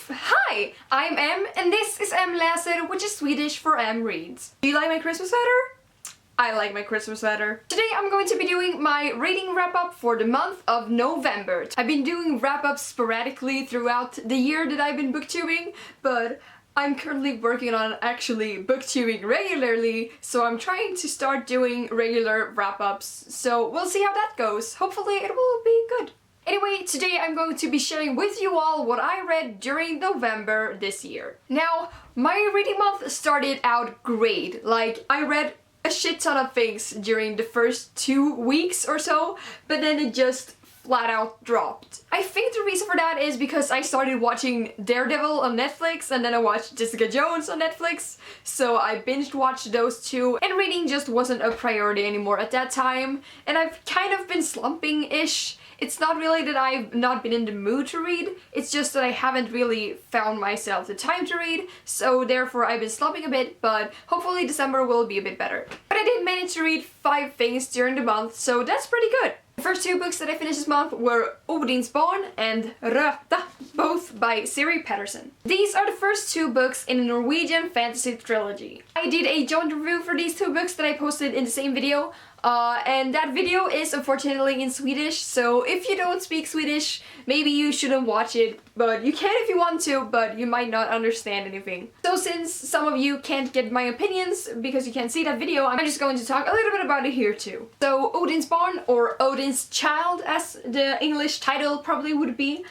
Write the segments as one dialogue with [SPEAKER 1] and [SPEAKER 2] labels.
[SPEAKER 1] Hi, I'm Em, and this is Läser, which is Swedish for Em Reads. Do you like my Christmas sweater? I like my Christmas sweater. Today I'm going to be doing my reading wrap-up for the month of November. I've been doing wrap-ups sporadically throughout the year that I've been booktubing, but I'm currently working on actually booktubing regularly, so I'm trying to start doing regular wrap-ups. So we'll see how that goes. Hopefully it will be good. Anyway, today I'm going to be sharing with you all what I read during November this year. Now, my reading month started out great. Like, I read a shit ton of things during the first 2 weeks or so, but then it just flat out dropped. I think the reason for that is because I started watching Daredevil on Netflix and then I watched Jessica Jones on Netflix, so I binged watched those two and reading just wasn't a priority anymore at that time, and I've kind of been slumping-ish. It's not really that I've not been in the mood to read, it's just that I haven't really found myself the time to read, so therefore I've been slumping a bit, but hopefully December will be a bit better. But I did manage to read 5 things during the month, so that's pretty good. The first 2 books that I finished this month were Odins Barn and Röta, both by Siri Petterson. These are the first 2 books in a Norwegian fantasy trilogy. I did a joint review for these 2 books that I posted in the same video, and that video is unfortunately in Swedish, so if you don't speak Swedish, maybe you shouldn't watch it, but you can if you want to, but you might not understand anything. So since some of you can't get my opinions because you can't see that video, I'm just going to talk a little bit about it here too. So Odins Barn, or Odin's Child as the English title probably would be,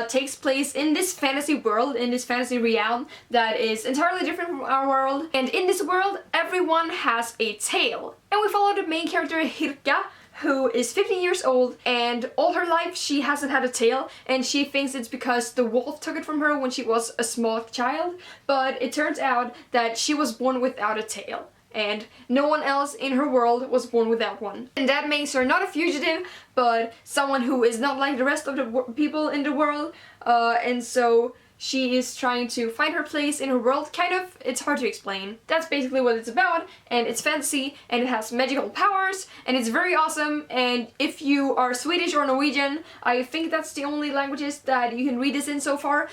[SPEAKER 1] takes place in this fantasy world, in this fantasy realm that is entirely different from our world, and in this world everyone has a tail. And we follow the main character Hirka, who is 15 years old, and all her life she hasn't had a tail, and she thinks it's because the wolf took it from her when she was a small child, but it turns out that she was born without a tail, and no one else in her world was born without one. And that makes her not a fugitive, but someone who is not like the rest of the people in the world, and so she is trying to find her place in her world, kind of. It's hard to explain. That's basically what it's about, and it's fantasy, and it has magical powers, and it's very awesome, and if you are Swedish or Norwegian, I think that's the only languages that you can read this in so far.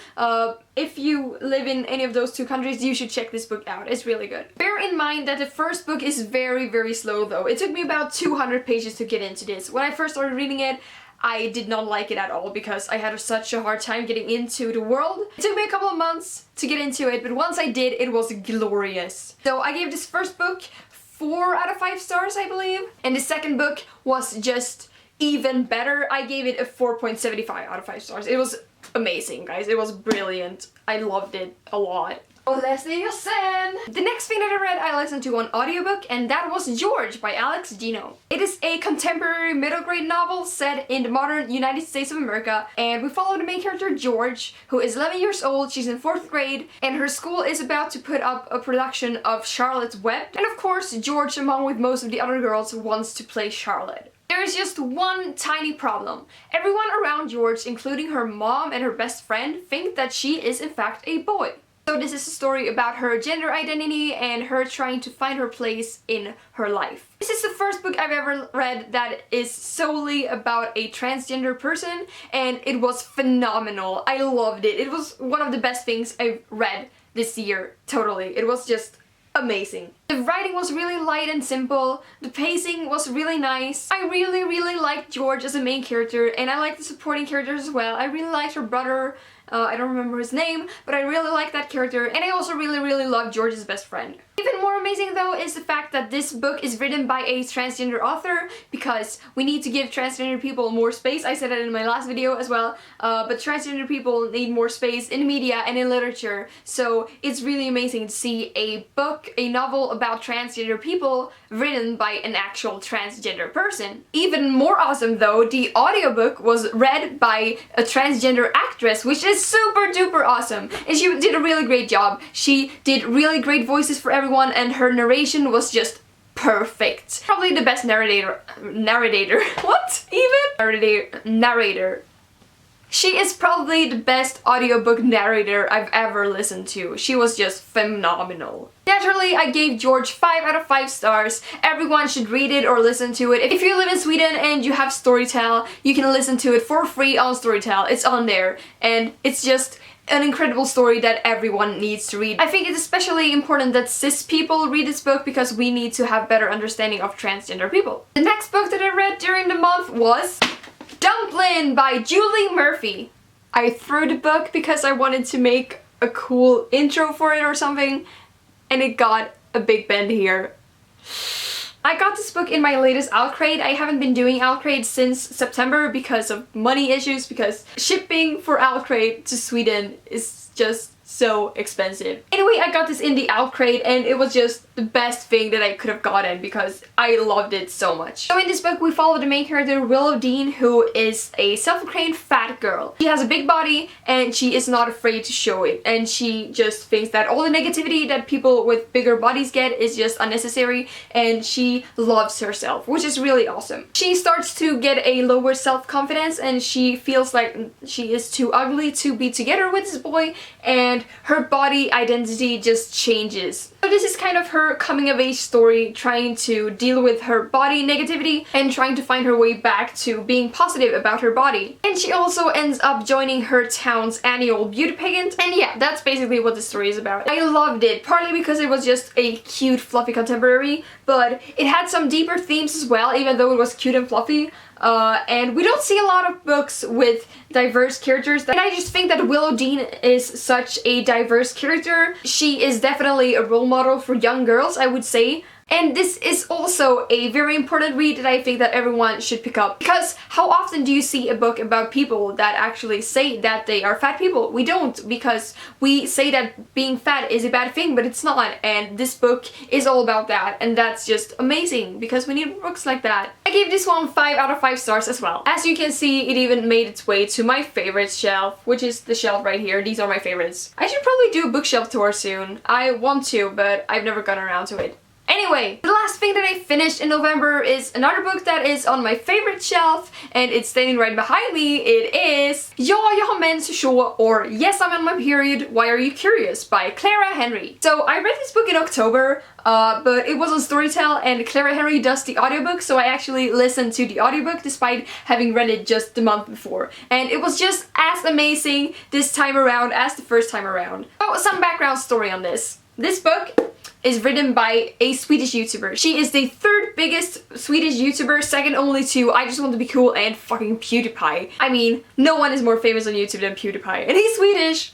[SPEAKER 1] If you live in any of those 2 countries, you should check this book out. It's really good. Bear in mind that the first book is very, very slow though. It took me about 200 pages to get into this. When I first started reading it, I did not like it at all because I had such a hard time getting into the world. It took me a couple of months to get into it, but once I did, it was glorious. So I gave this first book 4 out of 5 stars, I believe. And the second book was just even better. I gave it a 4.75 out of 5 stars. It was amazing, guys. It was brilliant. I loved it a lot. The next thing that I read, I listened to on audiobook, and that was George by Alex Gino. It is a contemporary middle grade novel set in the modern United States of America, and we follow the main character George, who is 11 years old, she's in 4th grade, and her school is about to put up a production of Charlotte's Web. And of course, George, along with most of the other girls, wants to play Charlotte. There is just one tiny problem. Everyone around George, including her mom and her best friend, think that she is in fact a boy. So this is a story about her gender identity and her trying to find her place in her life. This is the first book I've ever read that is solely about a transgender person, and it was phenomenal. I loved it. It was one of the best things I've read this year, totally. It was just amazing. The writing was really light and simple, the pacing was really nice. I really liked George as a main character, and I liked the supporting characters as well. I really liked her brother, I don't remember his name, but I really liked that character, and I also really loved George's best friend. Even more amazing though is the fact that this book is written by a transgender author, because we need to give transgender people more space. I said that in my last video as well, but transgender people need more space in media and in literature, so it's really amazing to see a book, a novel about transgender people written by an actual transgender person. Even more awesome though, the audiobook was read by a transgender actress, which is super duper awesome, and she did a really great job. She did really great voices for everyone, and her narration was just perfect. Probably the best narrator. What? Even? Narrator. She is probably the best audiobook narrator I've ever listened to. She was just phenomenal. Naturally, I gave George 5 out of 5 stars. Everyone should read it or listen to it. If you live in Sweden and you have Storytel, you can listen to it for free on Storytel. It's on there, and it's just an incredible story that everyone needs to read. I think it's especially important that cis people read this book because we need to have better understanding of transgender people. The next book that I read during the month was Dumplin' by Julie Murphy. I threw the book because I wanted to make a cool intro for it or something, and it got a big bend here. I got this book in my latest Outcrate. I haven't been doing Outcrate since September because of money issues, because shipping for Outcrate to Sweden is just so expensive. Anyway, I got this in the Outcrate and it was just the best thing that I could have gotten because I loved it so much. So in this book we follow the main character Willow Dean, who is a self-proclaimed fat girl. She has a big body and she is not afraid to show it, and she just thinks that all the negativity that people with bigger bodies get is just unnecessary, and she loves herself, which is really awesome. She starts to get a lower self-confidence and she feels like she is too ugly to be together with this boy, and her body identity just changes. So this is kind of her coming of age story, trying to deal with her body negativity and trying to find her way back to being positive about her body. And she also ends up joining her town's annual beauty pageant, and yeah, that's basically what the story is about. I loved it, partly because it was just a cute fluffy contemporary, but it had some deeper themes as well, even though it was cute and fluffy. And we don't see a lot of books with diverse characters, and I just think that Willow Dean is such a diverse character. She is definitely a role model for young girls, I would say. And this is also a very important read that I think that everyone should pick up. Because how often do you see a book about people that actually say that they are fat people? We don't, because we say that being fat is a bad thing, but it's not. And this book is all about that, and that's just amazing because we need books like that. I gave this one 5 out of 5 stars as well. As you can see, it even made its way to my favorite shelf, which is the shelf right here. These are my favorites. I should probably do a bookshelf tour soon. I want to, but I've never gotten around to it. Anyway, the last thing that I finished in November is another book that is on my favorite shelf, and it's standing right behind me. It is Ja, jag har mens så, or Yes, I'm on my period, Why Are You Curious by Clara Henry. So I read this book in October, but it was on Storytel, and Clara Henry does the audiobook, so I actually listened to the audiobook despite having read it just the month before. And it was just as amazing this time around as the first time around. Oh, some background story on this. This book is written by a Swedish YouTuber. She is the 3rd biggest Swedish YouTuber, second only to I Just Want to Be Cool and fucking PewDiePie. I mean, no one is more famous on YouTube than PewDiePie, and he's Swedish!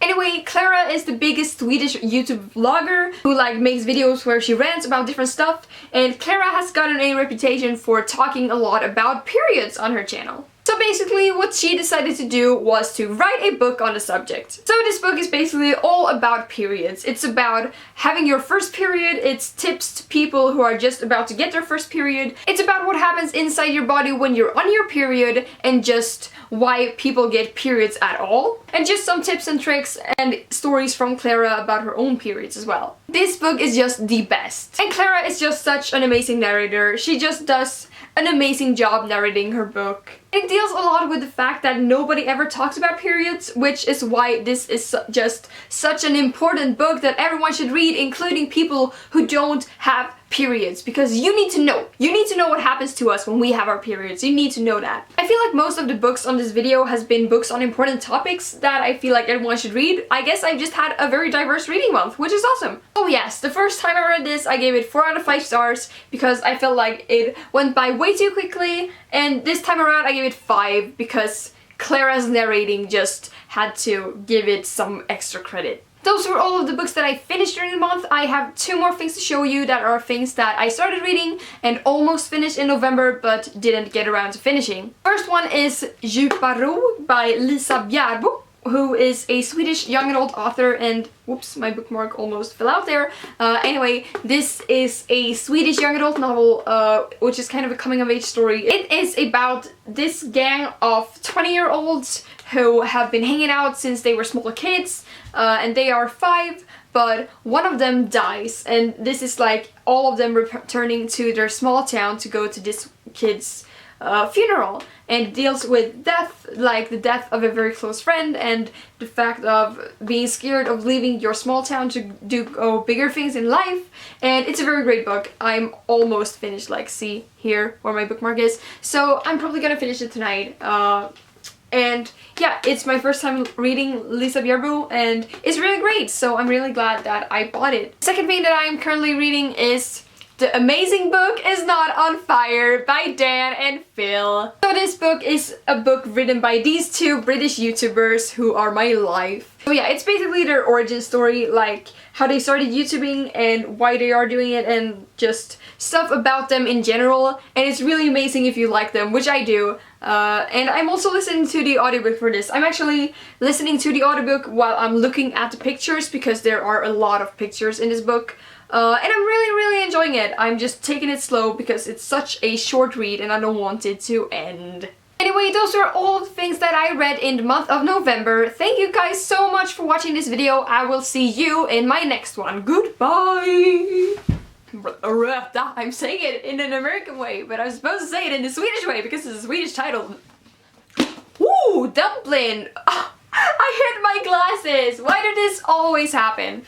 [SPEAKER 1] Anyway, Clara is the biggest Swedish YouTube vlogger who like makes videos where she rants about different stuff, and Clara has gotten a reputation for talking a lot about periods on her channel. So basically what she decided to do was to write a book on the subject. So this book is basically all about periods. It's about having your first period, it's tips to people who are just about to get their first period. It's about what happens inside your body when you're on your period, and just why people get periods at all. And just some tips and tricks and stories from Clara about her own periods as well. This book is just the best. And Clara is just such an amazing narrator. She just does an amazing job narrating her book. It deals a lot with the fact that nobody ever talks about periods, which is why this is just such an important book that everyone should read, including people who don't have periods, because you need to know. You need to know what happens to us when we have our periods. You need to know that. I feel like most of the books on this video has been books on important topics that I feel like everyone should read. I guess I've just had a very diverse reading month, which is awesome. Oh yes, the first time I read this, I gave it 4 out of 5 stars because I felt like it went by way too quickly, and this time around I gave it 5 because Clara's narrating just had to give it some extra credit. Those were all of the books that I finished during the month. I have 2 more things to show you that are things that I started reading and almost finished in November but didn't get around to finishing. First one is Djupa ro by Lisa Bjärbo, who is a Swedish young adult author, and whoops, my bookmark almost fell out there. Anyway, this is a Swedish young adult novel, which is kind of a coming of age story. It is about this gang of 20-year-olds who have been hanging out since they were smaller kids, and they are 5, but one of them dies, and this is like all of them returning to their small town to go to this kid's funeral, and deals with death, like the death of a very close friend and the fact of being scared of leaving your small town to do bigger things in life. And it's a very great book. I'm almost finished, like see here where my bookmark is, so I'm probably gonna finish it tonight. And yeah, it's my first time reading Läser and it's really great, so I'm really glad that I bought it. Second thing that I'm currently reading is The Amazing Book Is Not on Fire by Dan and Phil. So this book is a book written by these two British YouTubers who are my life. So yeah, it's basically their origin story, like how they started YouTubing and why they are doing it and just stuff about them in general. And it's really amazing if you like them, which I do. And I'm also listening to the audiobook for this. I'm actually listening to the audiobook while I'm looking at the pictures because there are a lot of pictures in this book. And I'm really enjoying it. I'm just taking it slow because it's such a short read and I don't want it to end. Anyway, those are all the things that I read in the month of November. Thank you guys so much for watching this video. I will see you in my next one. Goodbye! I'm saying it in an American way, but I'm supposed to say it in the Swedish way because it's a Swedish title. Woo! Dumpling! I hit my glasses! Why did this always happen?